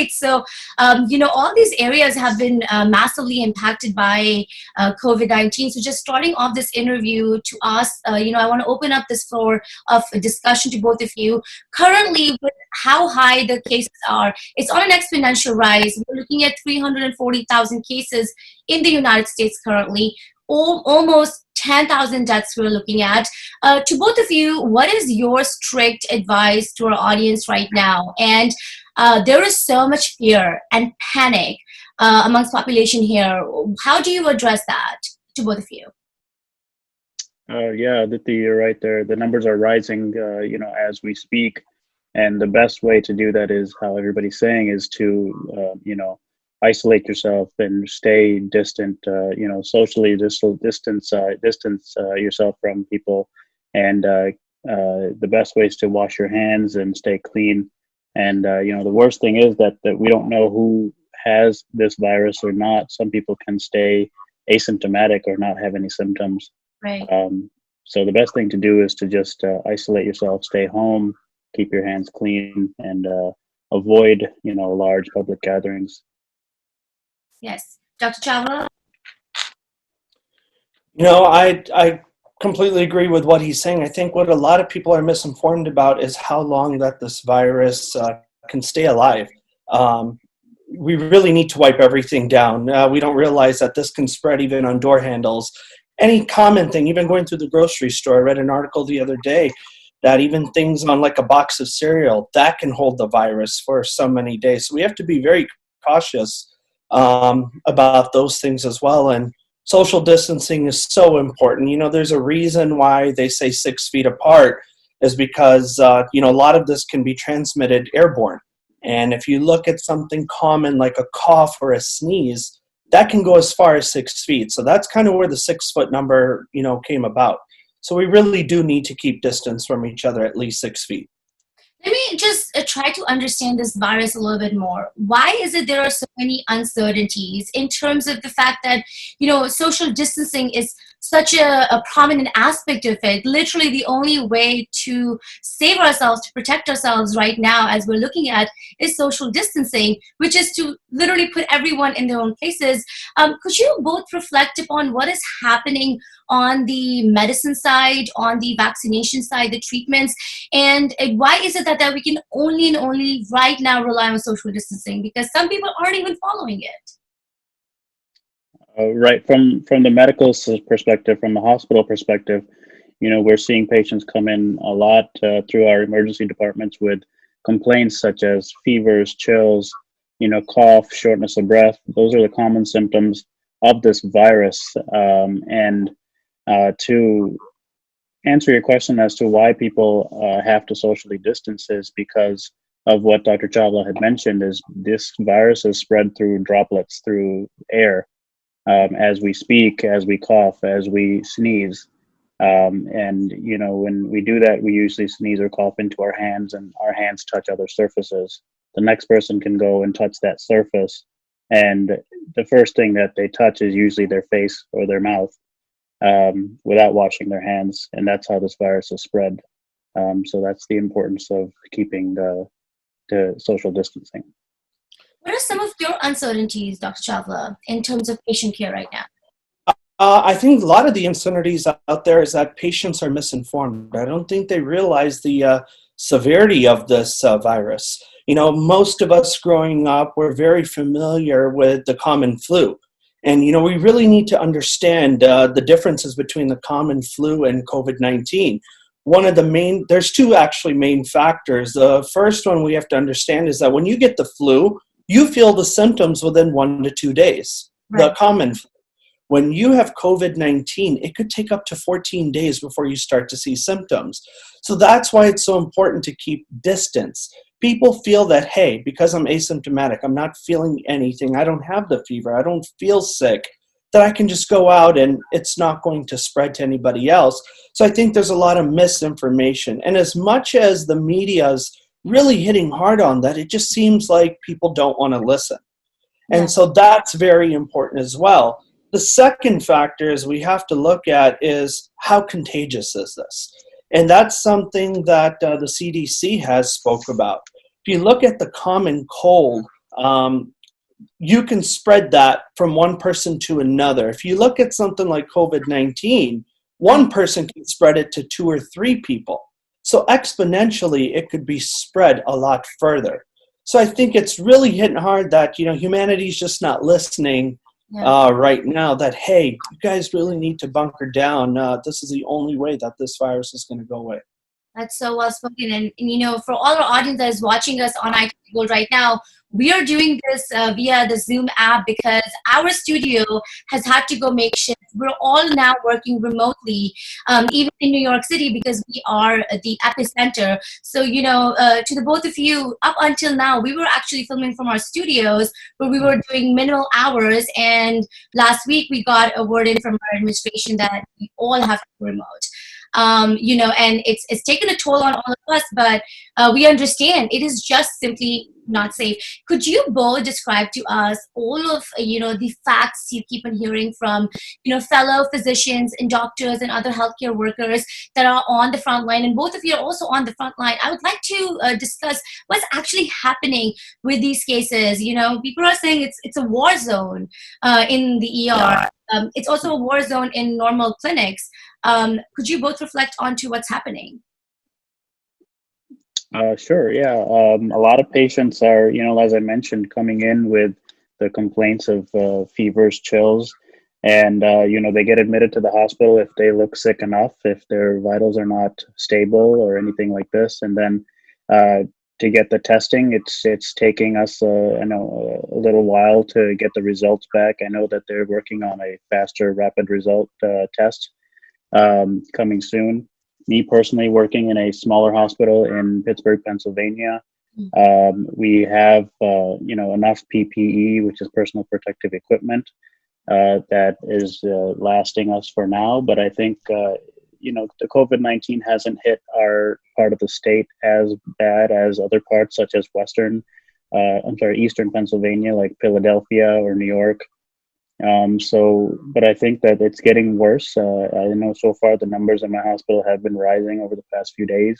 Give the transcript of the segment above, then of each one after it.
So, all these areas have been massively impacted by COVID-19. So just starting off this interview to us, I want to open up this floor of discussion to both of you. Currently, with how high the cases are, it's on an exponential rise. We're looking at 340,000 cases in the United States currently, almost 10,000 deaths we're looking at. To both of you, what is your strict advice to our audience right now? And there is so much fear and panic amongst population here. How do you address that, to both of you? Yeah, Aditi, you're right there. The numbers are rising, as we speak. And the best way to do that is how everybody's saying is to, isolate yourself and stay distant, socially distance yourself from people. And the best way is to wash your hands and stay clean. And, the worst thing is that we don't know who has this virus or not. Some people can stay asymptomatic or not have any symptoms. Right. So the best thing to do is to just isolate yourself, stay home, keep your hands clean, and avoid, large public gatherings. Yes. Dr. Chawla? I completely agree with what he's saying. I think what a lot of people are misinformed about is how long that this virus can stay alive. We really need to wipe everything down. We don't realize that this can spread even on door handles. Any common thing, even going through the grocery store, I read an article the other day that even things on like a box of cereal, that can hold the virus for so many days. So we have to be very cautious about those things as well. And social distancing is so important. There's a reason why they say 6 feet apart is because, a lot of this can be transmitted airborne. And if you look at something common like a cough or a sneeze, that can go as far as 6 feet. So that's kind of where the 6 foot number, came about. So we really do need to keep distance from each other, at least 6 feet. Let me just try to understand this virus a little bit more. Why is it there are so many uncertainties in terms of the fact that, social distancing is such a prominent aspect of it? Literally the only way to save ourselves, to protect ourselves right now, as we're looking at, is social distancing, which is to literally put everyone in their own places. Could you both reflect upon what is happening on the medicine side, on the vaccination side, the treatments, and why is it that we can only and only right now rely on social distancing? Because some people aren't even following it. Right. From the medical perspective, from the hospital perspective, we're seeing patients come in a lot through our emergency departments with complaints such as fevers, chills, cough, shortness of breath. Those are the common symptoms of this virus. And to answer your question as to why people have to socially distance is because of what Dr. Chawla had mentioned, is this virus is spread through droplets, through air. As we speak, as we cough, as we sneeze. And, when we do that, we usually sneeze or cough into our hands, and our hands touch other surfaces. The next person can go and touch that surface, and the first thing that they touch is usually their face or their mouth without washing their hands, and that's how this virus is spread. So that's the importance of keeping the social distancing. What are some of your uncertainties, Dr. Chawla, in terms of patient care right now? I think a lot of the uncertainties out there is that patients are misinformed. I don't think they realize the severity of this virus. Most of us growing up were very familiar with the common flu. And, we really need to understand the differences between the common flu and COVID-19. There's two actually main factors. The first one we have to understand is that when you get the flu, you feel the symptoms within 1 to 2 days, right. The common flu. When you have COVID-19, it could take up to 14 days before you start to see symptoms. So that's why it's so important to keep distance. People feel that, hey, because I'm asymptomatic, I'm not feeling anything, I don't have the fever, I don't feel sick, that I can just go out and it's not going to spread to anybody else. So I think there's a lot of misinformation. And as much as the media's really hitting hard on that, it just seems like people don't want to listen. And so that's very important as well. The second factor is we have to look at is how contagious is this? And that's something that the CDC has spoke about. If you look at the common cold, you can spread that from one person to another. If you look at something like COVID-19, one person can spread it to 2 or 3 people. So exponentially, it could be spread a lot further. So I think it's really hitting hard that, humanity's just not listening right now, that, hey, you guys really need to bunker down. This is the only way that this virus is going to go away. That's so well spoken. And for all our audience that is watching us on IT Gold right now, we are doing this via the Zoom app because our studio has had to go makeshift. We're all now working remotely, even in New York City, because we are the epicenter. So, to the both of you, up until now, we were actually filming from our studios, but we were doing minimal hours. And last week, we got a word in from our administration that we all have to go remote. And it's taken a toll on all of us, but we understand it is just simply not safe. Could you both describe to us all of, the facts you keep on hearing from, fellow physicians and doctors and other healthcare workers that are on the front line? And both of you are also on the front line. I would like to discuss what's actually happening with these cases. People are saying it's a war zone in the ER. It's also a war zone in normal clinics. Could you both reflect onto what's happening? Sure, yeah. A lot of patients are, as I mentioned, coming in with the complaints of fevers, chills, and, they get admitted to the hospital if they look sick enough, if their vitals are not stable or anything like this. And then to get the testing, it's taking us, a little while to get the results back. I know that they're working on a faster rapid result test coming soon. Me personally, working in a smaller hospital in Pittsburgh, Pennsylvania, we have enough PPE, which is personal protective equipment, that is lasting us for now. But I think the COVID-19 hasn't hit our part of the state as bad as other parts, such as Eastern Pennsylvania, like Philadelphia or New York. But I think that it's getting worse. I know so far the numbers in my hospital have been rising over the past few days.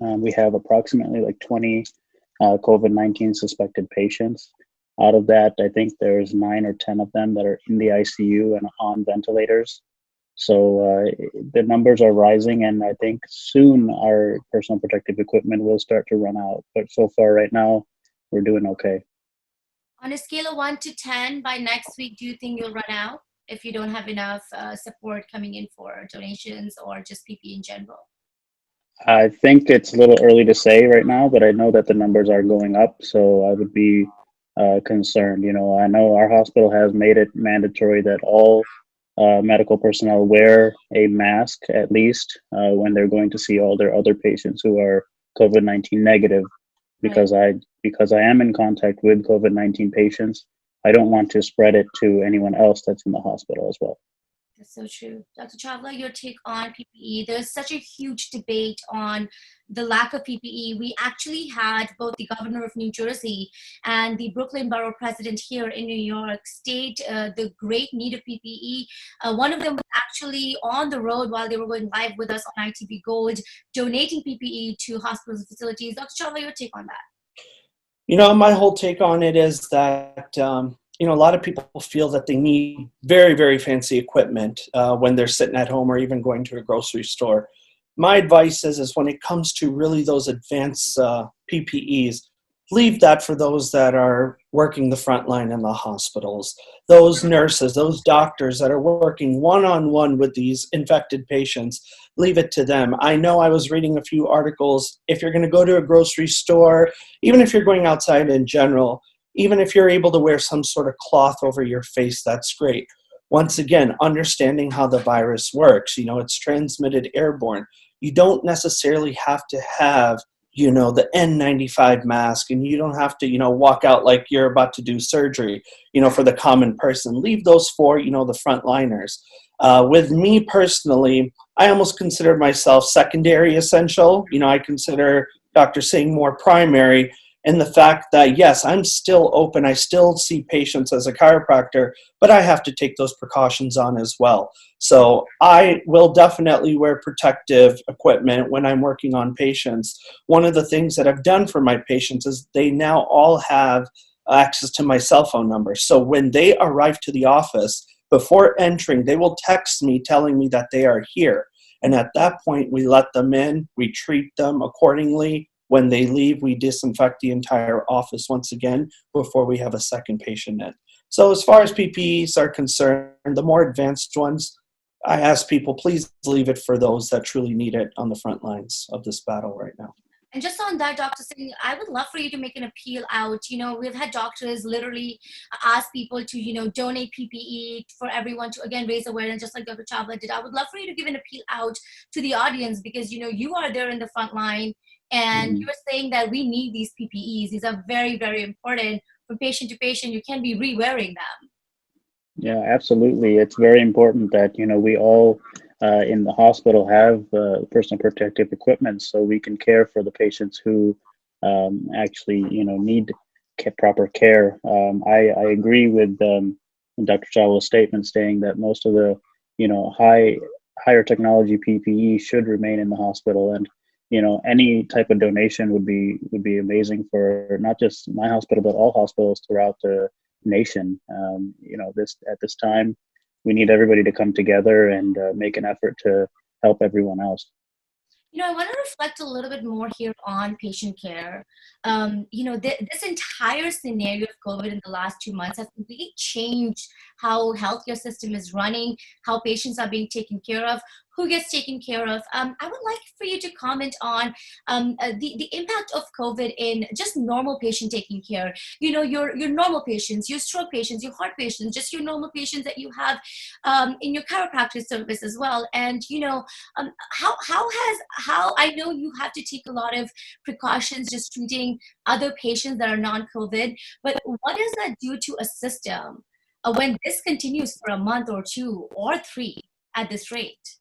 We have approximately like 20 COVID-19 suspected patients. Out of that, I think there's 9 or 10 of them that are in the ICU and on ventilators. So the numbers are rising, and I think soon our personal protective equipment will start to run out. But so far right now, we're doing okay. On a scale of 1 to 10, by next week, do you think you'll run out if you don't have enough support coming in for donations or just PPE in general? I think it's a little early to say right now, but I know that the numbers are going up, so I would be concerned. I know our hospital has made it mandatory that all medical personnel wear a mask at least when they're going to see all their other patients who are COVID-19 negative. Because I am in contact with COVID-19 patients, I don't want to spread it to anyone else that's in the hospital as well. That's so true. Dr. Chawla, your take on PPE. There's such a huge debate on the lack of PPE. We actually had both the governor of New Jersey and the Brooklyn Borough president here in New York state the great need of PPE. One of them was actually on the road while they were going live with us on ITV Gold, donating PPE to hospitals and facilities. Dr. Chawla, your take on that? My whole take on it is that a lot of people feel that they need very, very fancy equipment when they're sitting at home or even going to a grocery store. My advice is when it comes to really those advanced PPEs, leave that for those that are working the front line in the hospitals, those nurses, those doctors that are working one-on-one with these infected patients. Leave it to them. I know I was reading a few articles. If you're going to go to a grocery store, even if you're going outside in general, even if you're able to wear some sort of cloth over your face, that's great. Once again, understanding how the virus works, it's transmitted airborne. You don't necessarily have to have, the N95 mask, and you don't have to, walk out like you're about to do surgery, for the common person. Leave those for, the frontliners. With me personally, I almost consider myself secondary essential. I consider Dr. Singh more primary. And the fact that, yes, I'm still open, I still see patients as a chiropractor, but I have to take those precautions on as well. So I will definitely wear protective equipment when I'm working on patients. One of the things that I've done for my patients is they now all have access to my cell phone number. So when they arrive to the office, before entering, they will text me telling me that they are here. And at that point, we let them in, we treat them accordingly. When they leave, we disinfect the entire office once again before we have a second patient in. So as far as PPEs are concerned, the more advanced ones, I ask people, please leave it for those that truly need it on the front lines of this battle right now. And just on that, Dr. Singh, I would love for you to make an appeal out. We've had doctors literally ask people to, donate PPE for everyone to, again, raise awareness, just like Dr. Chawla did. I would love for you to give an appeal out to the audience because, you are there in the front line and you're saying that we need these PPEs. These are very, very important from patient to patient. You can be re-wearing them. Yeah, absolutely. It's very important that, we all in the hospital have personal protective equipment so we can care for the patients who actually, need proper care. I agree with Dr. Chawla's statement saying that most of the, higher technology PPE should remain in the hospital. And, any type of donation would be amazing for not just my hospital, but all hospitals throughout the nation. At this time, we need everybody to come together and make an effort to help everyone else. I want to reflect a little bit more here on patient care. This entire scenario of COVID in the last 2 months has completely changed how healthcare system is running, how patients are being taken care of, who gets taken care of. I would like for you to comment on the impact of COVID in just normal patient taking care. Your normal patients, your stroke patients, your heart patients, just your normal patients that you have in your chiropractic service as well. And how I know you have to take a lot of precautions just treating other patients that are non-COVID, but what does that do to a system when this continues for a month or 2 or 3 at this rate?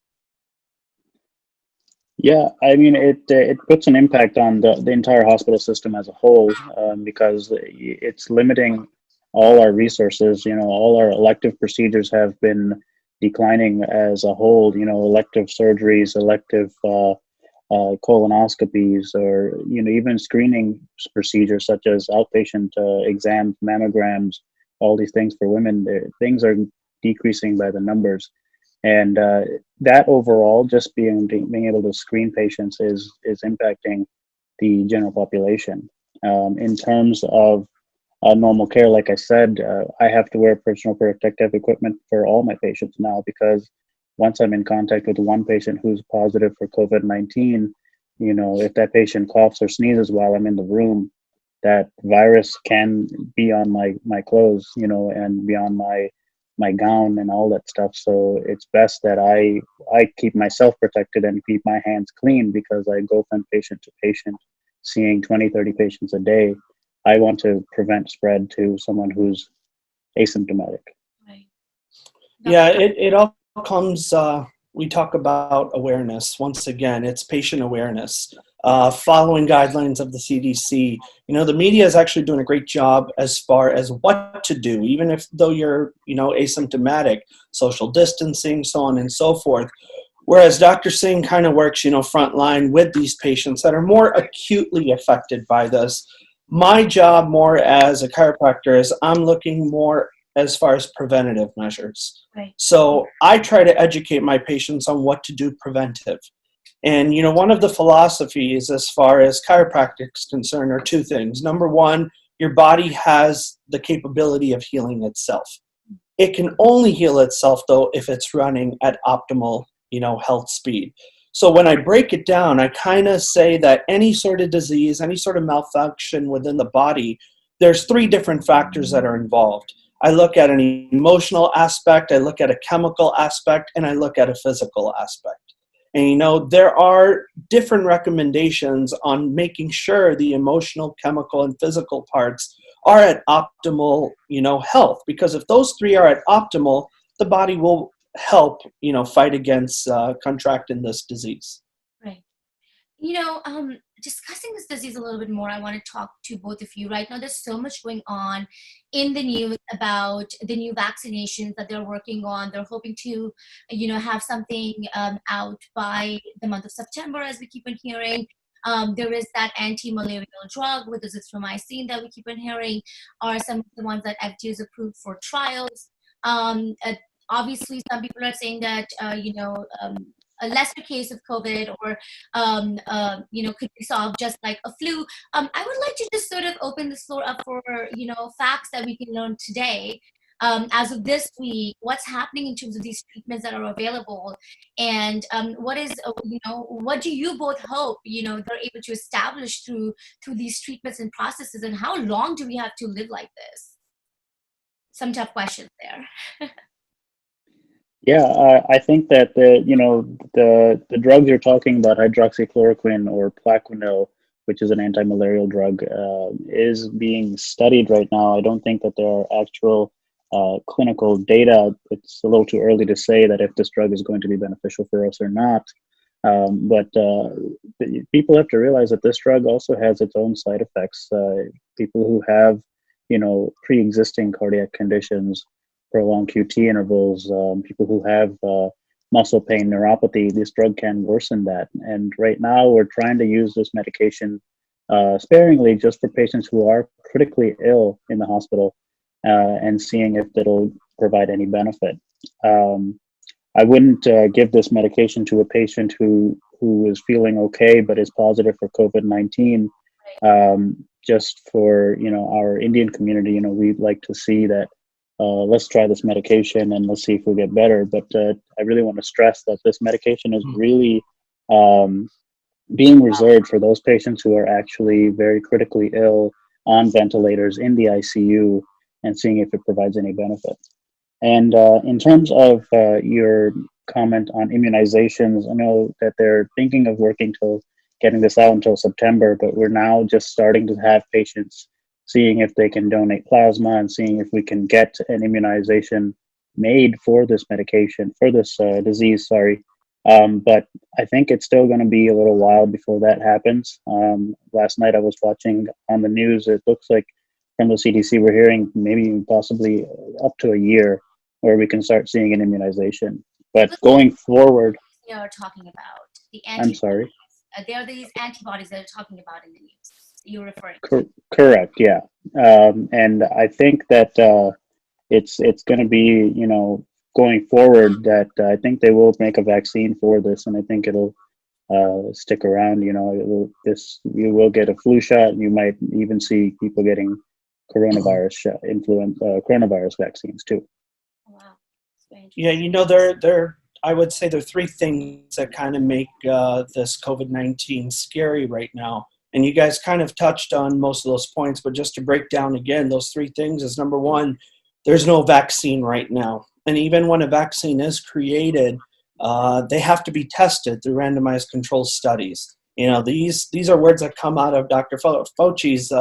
Yeah, I mean, it puts an impact on the entire hospital system as a whole because it's limiting all our resources. All our elective procedures have been declining as a whole. Elective surgeries, elective colonoscopies, or even screening procedures such as outpatient exams, mammograms, all these things for women. Things are decreasing by the numbers. And that overall, just being able to screen patients is impacting the general population. In terms of normal care, like I said, I have to wear personal protective equipment for all my patients now because once I'm in contact with one patient who's positive for COVID-19, if that patient coughs or sneezes while I'm in the room, that virus can be on my clothes, and be on my gown and all that stuff. So it's best that I keep myself protected and keep my hands clean because I go from patient to patient, seeing 20, 30 patients a day. I want to prevent spread to someone who's asymptomatic. Right. Yeah, it all comes, we talk about awareness. Once again, it's patient awareness. Following guidelines of the CDC, the media is actually doing a great job as far as what to do, even though you're, asymptomatic, social distancing, so on and so forth. Whereas Dr. Singh kind of works, frontline with these patients that are more acutely affected by this. My job more as a chiropractor is I'm looking more as far as preventative measures. Right. So I try to educate my patients on what to do preventive. And, one of the philosophies as far as chiropractic is concerned are 2 things. Number 1, your body has the capability of healing itself. It can only heal itself, though, if it's running at optimal, health speed. So when I break it down, I kind of say that any sort of disease, any sort of malfunction within the body, there's 3 different factors that are involved. I look at an emotional aspect, I look at a chemical aspect, and I look at a physical aspect. And, there are different recommendations on making sure the emotional, chemical, and physical parts are at optimal, health. Because if those 3 are at optimal, the body will help, fight against contracting this disease. Right. Discussing this disease a little bit more, I want to talk to both of you. Right now, there's so much going on in the news about the new vaccinations that they're working on. They're hoping to, have something out by the month of September, as we keep on hearing. There is that anti-malarial drug with azithromycin that we keep on hearing are some of the ones that FDA is approved for trials. Obviously, some people are saying that, a lesser case of COVID or, could be solved just like a flu. I would like to just sort of open this floor up for, facts that we can learn today. As of this week, what's happening in terms of these treatments that are available, and what do you both hope, they're able to establish through these treatments and processes, and how long do we have to live like this? Some tough questions there. Yeah, I think that the drugs you're talking about, hydroxychloroquine or Plaquenil, which is an anti-malarial drug, is being studied right now. I don't think that there are actual clinical data. It's a little too early to say that if this drug is going to be beneficial for us or not. But people have to realize that this drug also has its own side effects. People who have, pre-existing cardiac conditions, prolonged QT intervals, people who have muscle pain, neuropathy, this drug can worsen that. And right now we're trying to use this medication sparingly just for patients who are critically ill in the hospital and seeing if it'll provide any benefit. I wouldn't give this medication to a patient who is feeling okay but is positive for COVID-19. Just for our Indian community, we'd like to see that let's try this medication and let's see if we'll get better. But I really want to stress that this medication is really being reserved for those patients who are actually very critically ill on ventilators in the ICU, and seeing if it provides any benefit. And in terms of your comment on immunizations, I know that they're thinking of getting this out until September, but we're now just starting to have patients seeing if they can donate plasma and seeing if we can get an immunization made for this medication, for this disease, sorry. But I think it's still going to be a little while before that happens. Last night I was watching on the news, it looks like from the CDC we're hearing maybe possibly up to a year where we can start seeing an immunization. But going forward... You're talking about the I'm sorry? There are these antibodies that you're talking about in the news. You're referring to. Correct, yeah. And I think that it's going to be, going forward that I think they will make a vaccine for this, and I think it'll stick around. You will get a flu shot, and you might even see people getting coronavirus vaccines too. Wow. Yeah, I would say there are three things that kind of make this COVID-19 scary right now. And you guys kind of touched on most of those points, but just to break down again, those three things is, number one, there's no vaccine right now. And even when a vaccine is created, they have to be tested through randomized controlled studies. These are words that come out of Dr. Fauci's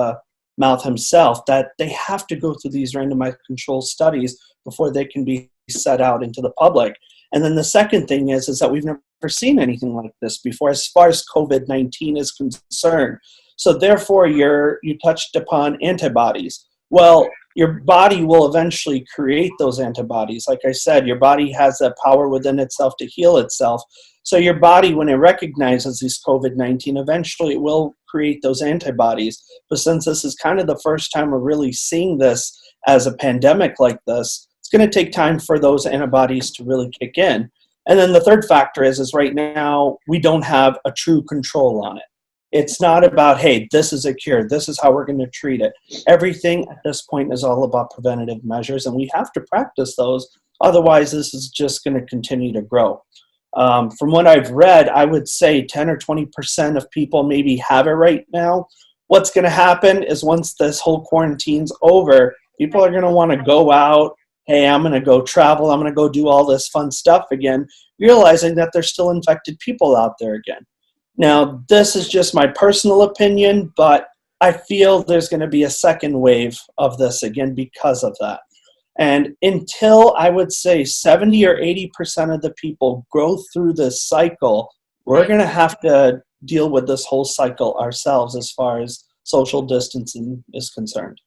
mouth himself, that they have to go through these randomized controlled studies before they can be set out into the public. And then the second thing is that we've never seen anything like this before as far as COVID-19 is concerned. So therefore, you touched upon antibodies. Well, your body will eventually create those antibodies. Like I said, your body has that power within itself to heal itself. So your body, when it recognizes this COVID-19, eventually it will create those antibodies. But since this is kind of the first time we're really seeing this as a pandemic like this, it's going to take time for those antibodies to really kick in. And then the third factor is right now we don't have a true control on it. It's not about, hey, this is a cure, this is how we're going to treat it. Everything at this point is all about preventative measures, and we have to practice those. Otherwise, this is just going to continue to grow. From what I've read, I would say 10 or 20% of people maybe have it right now. What's going to happen is once this whole quarantine's over, people are going to want to go out. Hey, I'm going to go travel. I'm going to go do all this fun stuff again, realizing that there's still infected people out there again. Now, this is just my personal opinion, but I feel there's going to be a second wave of this again because of that. And until I would say 70 or 80% of the people go through this cycle, we're going to have to deal with this whole cycle ourselves as far as social distancing is concerned.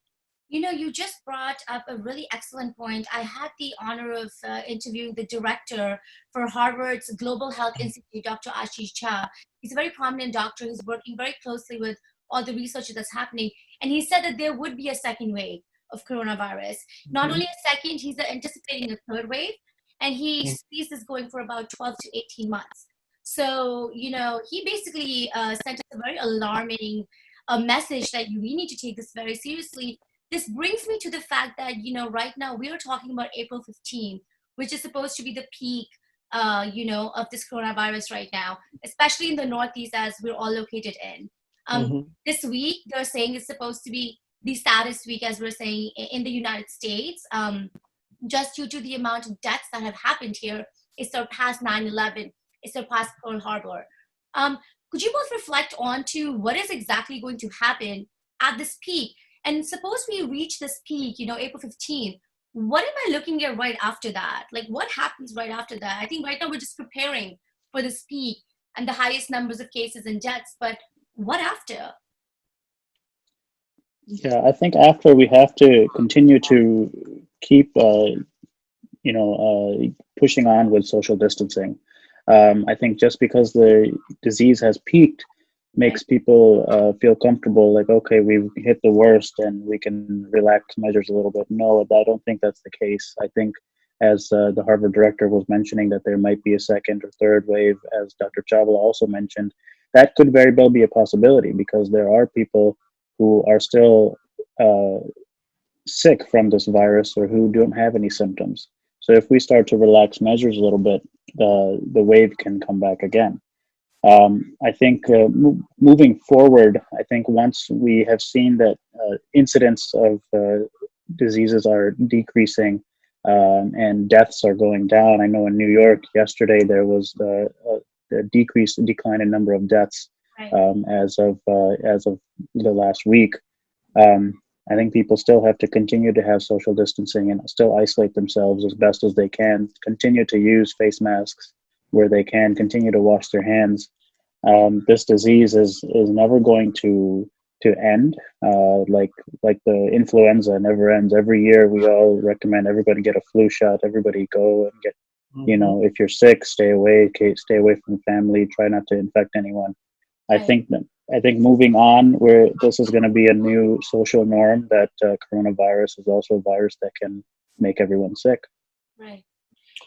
You just brought up a really excellent point. I had the honor of interviewing the director for Harvard's Global Health Institute, Dr. Ashish Jha. He's a very prominent doctor who's working very closely with all the research that's happening. And he said that there would be a second wave of coronavirus. Not only a second, he's anticipating a third wave. And he sees this going for about 12 to 18 months. So, he basically sent us a very alarming message that we need to take this very seriously. This brings me to the fact that, right now we are talking about April 15th, which is supposed to be the peak, of this coronavirus right now, especially in the Northeast as we're all located in. This week, they're saying it's supposed to be the saddest week, as we're saying, in the United States, just due to the amount of deaths that have happened here. It surpassed 9/11. It surpassed Pearl Harbor. Could you both reflect on to what is exactly going to happen at this peak? And suppose we reach this peak, April 15th, what am I looking at right after that? Like, what happens right after that? I think right now we're just preparing for this peak and the highest numbers of cases and deaths, but what after? Yeah, I think after we have to continue to keep, pushing on with social distancing. I think just because the disease has peaked makes people feel comfortable, like, okay, we've hit the worst and we can relax measures a little bit. No, I don't think that's the case. I think, as the Harvard director was mentioning, that there might be a second or third wave, as Dr. Chawla also mentioned, that could very well be a possibility, because there are people who are still sick from this virus or who don't have any symptoms. So if we start to relax measures a little bit, the wave can come back again. I think moving forward, I think once we have seen that incidents of diseases are decreasing and deaths are going down. I know in New York yesterday there was a decline in number of deaths as of the last week. I think people still have to continue to have social distancing and still isolate themselves as best as they can. Continue to use face masks where they can. Continue to wash their hands. This disease is never going to end. Like the influenza never ends. Every year we all recommend everybody get a flu shot. Everybody go and get. If you're sick, stay away. Stay away from family. Try not to infect anyone. I think moving on, where this is going to be a new social norm, that coronavirus is also a virus that can make everyone sick. Right.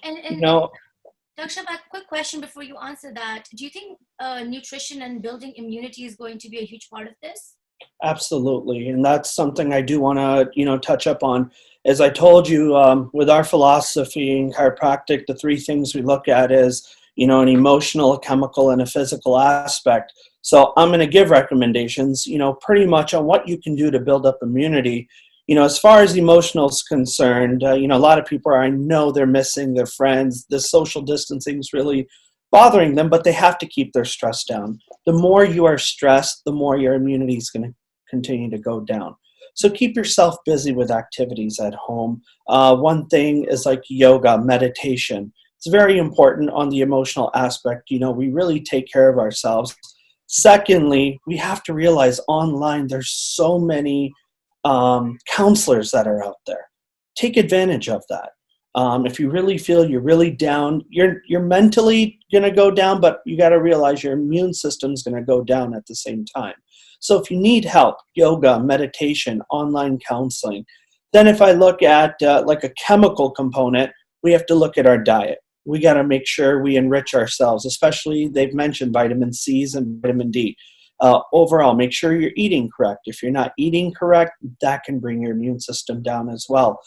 And Dr. Shabbat, quick question before you answer that. Do you think nutrition and building immunity is going to be a huge part of this? Absolutely. And that's something I do want to, touch up on. As I told you, with our philosophy in chiropractic, the three things we look at is, an emotional, a chemical, and a physical aspect. So I'm going to give recommendations, pretty much on what you can do to build up immunity. As far as emotional is concerned, a lot of people I know they're missing their friends. The social distancing is really bothering them, but they have to keep their stress down. The more you are stressed, the more your immunity is going to continue to go down. So keep yourself busy with activities at home. One thing is like yoga, meditation. It's very important on the emotional aspect. We really take care of ourselves. Secondly, we have to realize online there's so many counselors that are out there. Take advantage of that. If you really feel you're really down, you're mentally going to go down, but you got to realize your immune system is going to go down at the same time. So if you need help, yoga, meditation, online counseling. Then if I look at like a chemical component, we have to look at our diet. We got to make sure we enrich ourselves, especially they've mentioned vitamin C's and vitamin D. Overall, make sure you're eating correct. If you're not eating correct, that can bring your immune system down as well.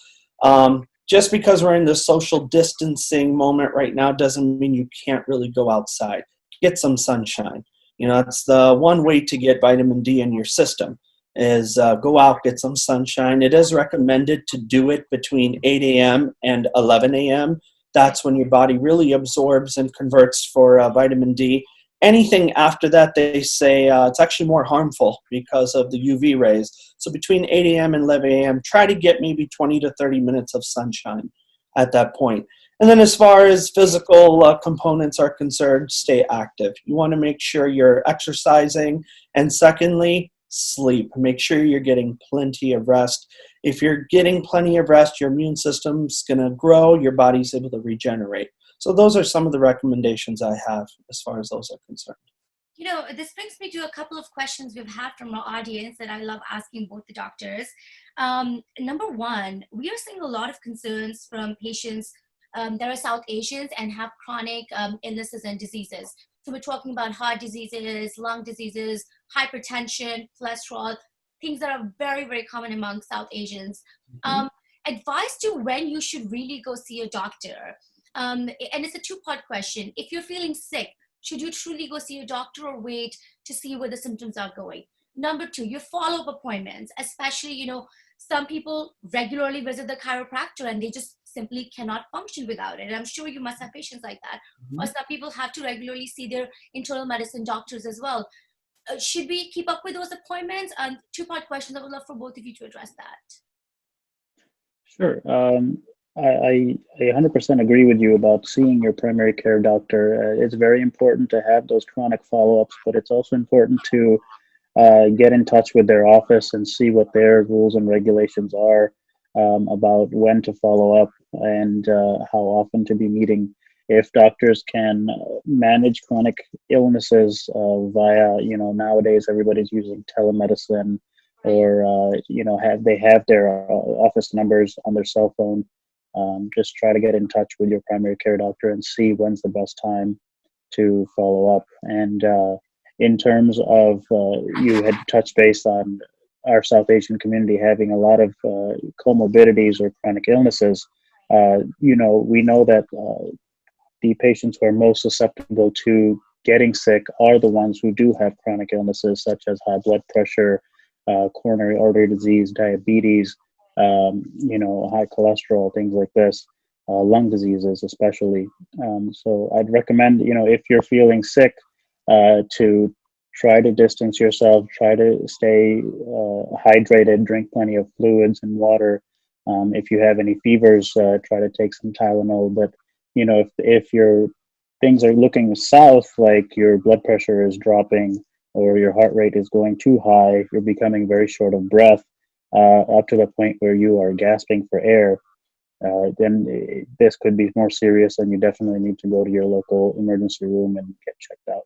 Just because we're in the social distancing moment right now doesn't mean you can't really go outside. Get some sunshine. It's the one way to get vitamin D in your system is go out, get some sunshine. It is recommended to do it between 8 a.m. and 11 a.m. That's when your body really absorbs and converts for vitamin D. Anything after that, they say it's actually more harmful because of the UV rays. So between 8 a.m. and 11 a.m., try to get maybe 20 to 30 minutes of sunshine at that point. And then as far as physical components are concerned, stay active. You want to make sure you're exercising. And secondly, sleep. Make sure you're getting plenty of rest. If you're getting plenty of rest, your immune system's going to grow, your body's able to regenerate. So those are some of the recommendations I have as far as those are concerned. This brings me to a couple of questions we've had from our audience that I love asking both the doctors. Number one, we are seeing a lot of concerns from patients that are South Asians and have chronic illnesses and diseases. So we're talking about heart diseases, lung diseases, hypertension, cholesterol, things that are very, very common among South Asians. Advice to when you should really go see a doctor. And it's a two-part question. If you're feeling sick, should you truly go see a doctor or wait to see where the symptoms are going? Number two, your follow-up appointments, especially, some people regularly visit the chiropractor and they just simply cannot function without it. And I'm sure you must have patients like that. Or some people have to regularly see their internal medicine doctors as well. Should we keep up with those appointments? Two-part questions. I would love for both of you to address that. Sure. I 100% agree with you about seeing your primary care doctor. It's very important to have those chronic follow-ups, but it's also important to get in touch with their office and see what their rules and regulations are about when to follow up and how often to be meeting. If doctors can manage chronic illnesses via, nowadays everybody's using telemedicine, or have their office numbers on their cell phone. Just try to get in touch with your primary care doctor and see when's the best time to follow up. And in terms of, you had touched base on our South Asian community having a lot of comorbidities or chronic illnesses. We know that the patients who are most susceptible to getting sick are the ones who do have chronic illnesses such as high blood pressure, coronary artery disease, diabetes, high cholesterol, things like this, lung diseases especially. So I'd recommend, if you're feeling sick, to try to distance yourself, try to stay hydrated, drink plenty of fluids and water. If you have any fevers, try to take some Tylenol. But, if your things are looking south, like your blood pressure is dropping or your heart rate is going too high, you're becoming very short of breath, up to the point where you are gasping for air, then this could be more serious, and you definitely need to go to your local emergency room and get checked out.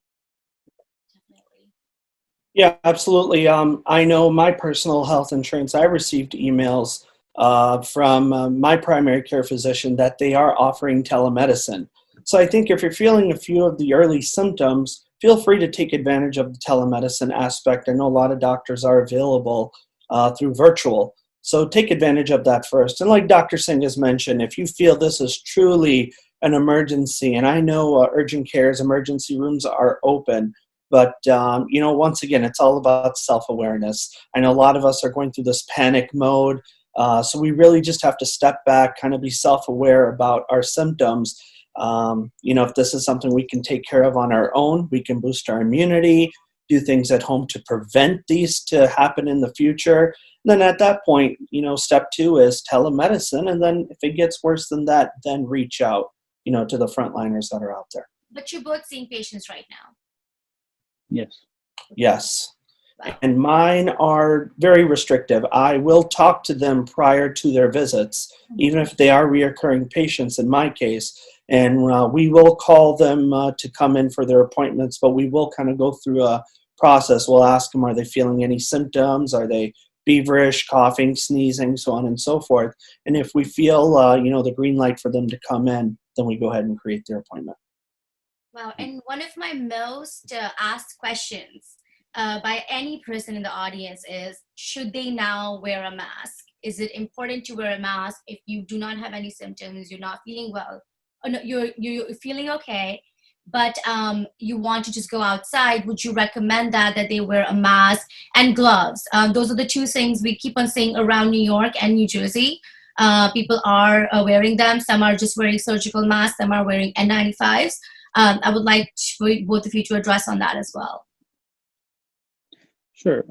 Yeah, absolutely. I know my personal health insurance, I received emails from my primary care physician that they are offering telemedicine. So I think if you're feeling a few of the early symptoms, feel free to take advantage of the telemedicine aspect. I know a lot of doctors are available through virtual. So take advantage of that first. And like Dr. Singh has mentioned, if you feel this is truly an emergency, and I know urgent care's emergency rooms are open, but once again, it's all about self-awareness. I know a lot of us are going through this panic mode. So we really just have to step back, kind of be self-aware about our symptoms. If this is something we can take care of on our own, we can boost our immunity, do things at home to prevent these to happen in the future. And then at that point, step 2 is telemedicine. And then if it gets worse than that, then reach out, to the frontliners that are out there. But you're both seeing patients right now. Yes. Yes. And mine are very restrictive. I will talk to them prior to their visits, even if they are reoccurring patients in my case. And we will call them to come in for their appointments, but we will kind of go through a process. We'll ask them, are they feeling any symptoms? Are they feverish, coughing, sneezing, so on and so forth? And if we feel, the green light for them to come in, then we go ahead and create their appointment. Wow. And one of my most asked questions by any person in the audience is, should they now wear a mask? Is it important to wear a mask if you do not have any symptoms, you're not feeling well, or no, you're feeling okay, but you want to just go outside? Would you recommend that they wear a mask and gloves? Those are the two things we keep on saying around New York and New Jersey. People are wearing them. Some are just wearing surgical masks. Some are wearing N95s. I would like both of you to address on that as well. Sure.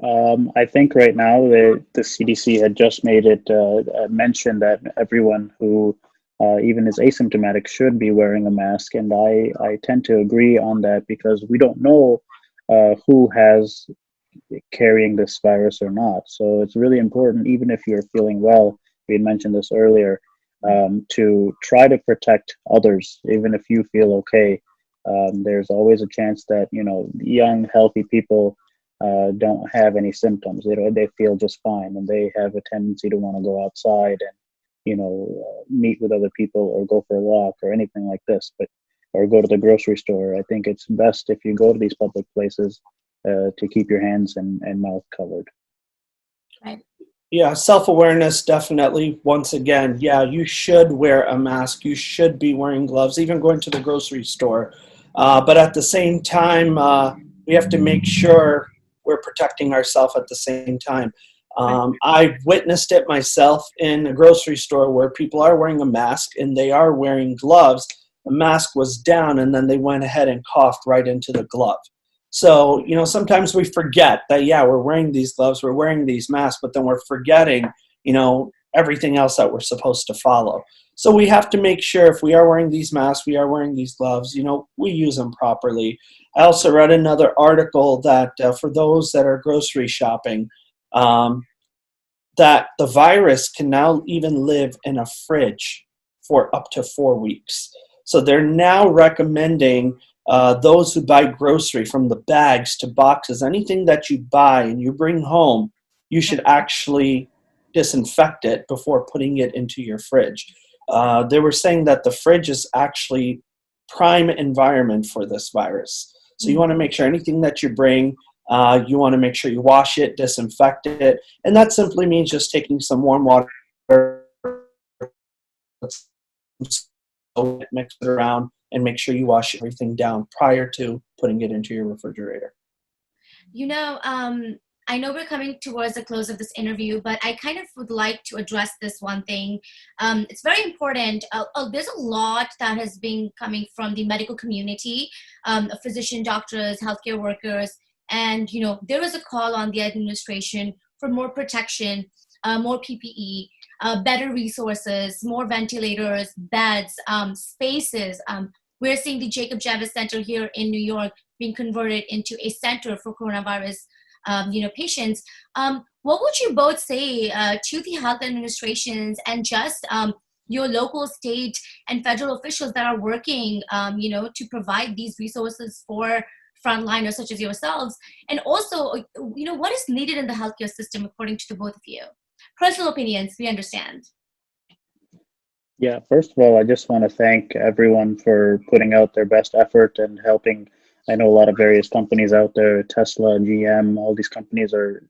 I think right now the CDC had just made it mention that everyone who even is asymptomatic should be wearing a mask. And I tend to agree on that, because we don't know who has carrying this virus or not. So it's really important, even if you're feeling well, we had mentioned this earlier, to try to protect others, even if you feel okay. There's always a chance that, young, healthy people don't have any symptoms. They feel just fine, and they have a tendency to want to go outside and, meet with other people or go for a walk or anything like this, or go to the grocery store. I think it's best if you go to these public places to keep your hands and mouth covered. Right. Yeah, self-awareness, definitely. Once again, yeah, you should wear a mask. You should be wearing gloves, even going to the grocery store. But at the same time, we have to make sure we're protecting ourselves at the same time. I witnessed it myself in a grocery store where people are wearing a mask and they are wearing gloves. The mask was down, and then they went ahead and coughed right into the glove. So, sometimes we forget that, yeah, we're wearing these gloves, we're wearing these masks, but then we're forgetting, everything else that we're supposed to follow. So we have to make sure if we are wearing these masks, we are wearing these gloves, we use them properly. I also read another article that for those that are grocery shopping, that the virus can now even live in a fridge for up to 4 weeks. So they're now recommending those who buy grocery, from the bags to boxes, anything that you buy and you bring home, you should actually disinfect it before putting it into your fridge. They were saying that the fridge is actually prime environment for this virus. So you want to make sure anything that you bring, you want to make sure you wash it, disinfect it, and that simply means just taking some warm water, mix it around, and make sure you wash everything down prior to putting it into your refrigerator. I know we're coming towards the close of this interview, but I kind of would like to address this one thing. It's very important. There's a lot that has been coming from the medical community, physician, doctors, healthcare workers, and there is a call on the administration for more protection, more PPE, better resources, more ventilators, beds, spaces. We're seeing the Jacob Javits Center here in New York being converted into a center for coronavirus, patients. What would you both say to the health administrations and just your local, state, and federal officials that are working, to provide these resources for frontliners such as yourselves? And also, what is needed in the healthcare system according to the both of you? Personal opinions, we understand. Yeah, first of all, I just want to thank everyone for putting out their best effort and helping. I know a lot of various companies out there, Tesla, GM, all these companies are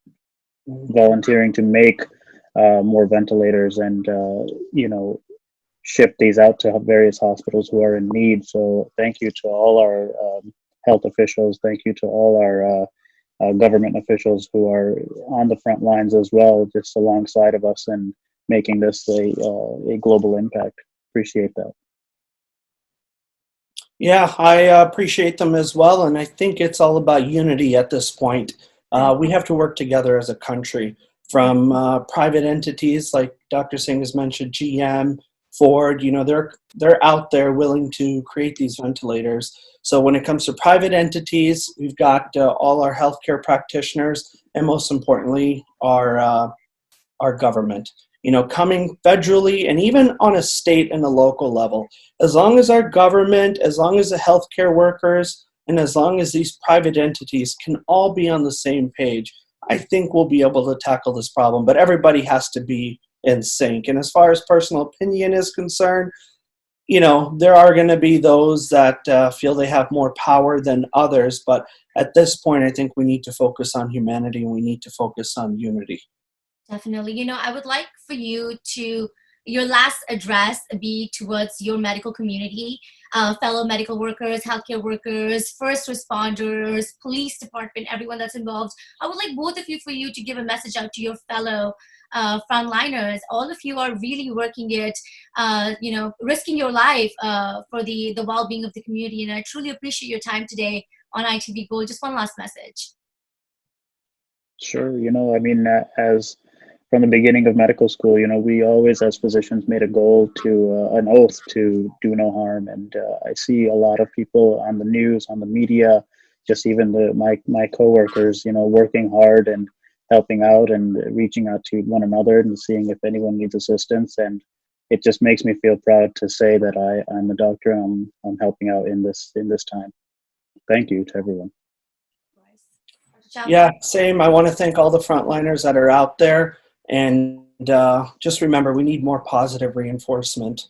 volunteering to make more ventilators and, ship these out to various hospitals who are in need. So thank you to all our health officials. Thank you to all our government officials who are on the front lines as well, just alongside of us and making this a global impact. Appreciate that. Yeah, I appreciate them as well, and I think it's all about unity at this point. We have to work together as a country, from private entities like Dr. Singh has mentioned, GM, Ford. They're out there willing to create these ventilators. So when it comes to private entities, we've got all our healthcare practitioners, and most importantly, our government. Coming federally and even on a state and a local level. As long as our government, as long as the healthcare workers, and as long as these private entities can all be on the same page, I think we'll be able to tackle this problem. But everybody has to be in sync. And as far as personal opinion is concerned, there are going to be those that feel they have more power than others. But at this point, I think we need to focus on humanity, and we need to focus on unity. Definitely. I would like for you to, your last address be towards your medical community, fellow medical workers, healthcare workers, first responders, police department, everyone that's involved. I would like both of you for you to give a message out to your fellow frontliners. All of you are really working it, risking your life for the well-being of the community. And I truly appreciate your time today on ITV Gold. Just one last message. Sure. As from the beginning of medical school, we always, as physicians, made a goal to an oath to do no harm. And I see a lot of people on the news, on the media, just even my coworkers, working hard and helping out and reaching out to one another and seeing if anyone needs assistance. And it just makes me feel proud to say that I'm a doctor. And I'm helping out in this time. Thank you to everyone. Yeah, same. I want to thank all the frontliners that are out there, and just remember, we need more positive reinforcement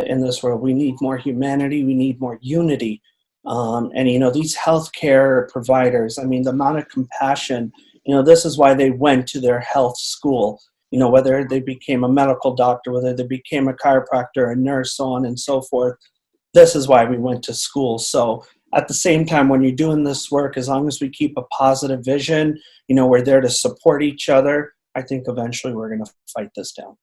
in this world. We need more humanity. We need more unity. And these healthcare providers, I mean, the amount of compassion. This is why they went to their health school. Whether they became a medical doctor, whether they became a chiropractor, a nurse, so on and so forth. This is why we went to school. So at the same time, when you're doing this work, as long as we keep a positive vision, we're there to support each other. I think eventually we're going to fight this down.